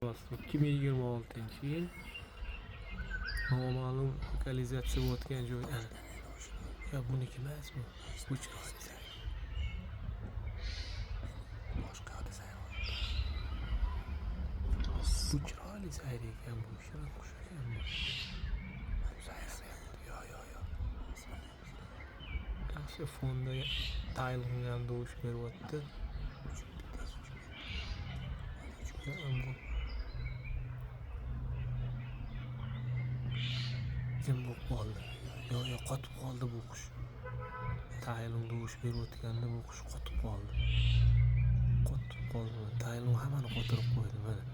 2026-yil noma'lum lokalizatsiya bo'layotgan joy. Ya buniki emas bu. Bu chiroyli. Boshqa dizayr. Bu chiroyli sayr ekan bu. Shirin qush ekan bu. Yo. Yaxshi fonda tayilgan dush beryapti. Jim bo'lib qoldi. Yo, qotib qoldi bu qush. Tayilning dush berayotganda bu qush qotib qoldi. Tayilning hammani qotirib qo'ydi mana.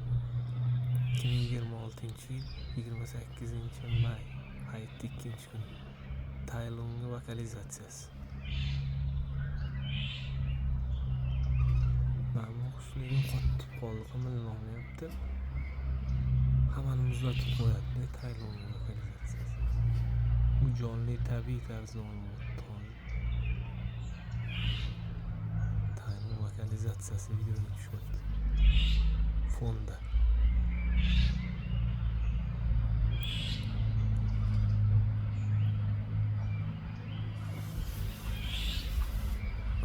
2026-yil 28-may hayitning 2-kuni. Tayilning lokalizatsiyasi. Mana bu qushning qotib qoldi, qimillayapti. Hammani muzlatib qo'yadi Tayilning lokalizatsiyasi. Bu jonli tabiiy tarzda olinmoqda. Tayilning lokalizatsiyasi videoga tushyapti. Fonda.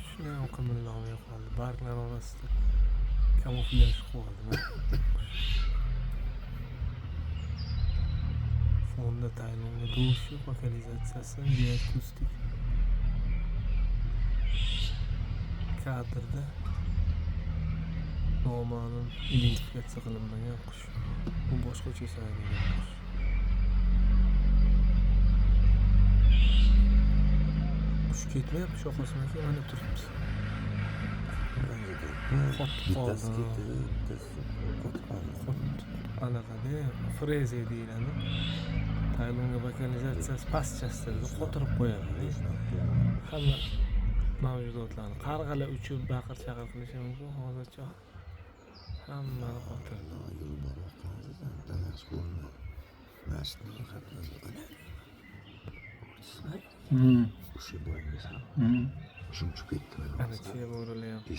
Shuna qimillamay qoldi. Barglar orasida kamuflyaj qildi. Fonda Tayilning dushi lokalizatsiyasi diagnostik kadrda noma'lum identifikatsiya qilinmagan qush. Bu boshqacha sayragan qush. Qush ketmayapti, shoqasini mana turibdi. Qotib qoldi. Anaqada freze deyiladi. Tayilning lokalizatsiyasi pastchasida qotirib qo'yadi. Hamma mavjudotlarni qarg'alar uchib baqir-chaqir qilishi mumkin. Hozircha hammani qotirdi. Ana chiya bo'rilyapti.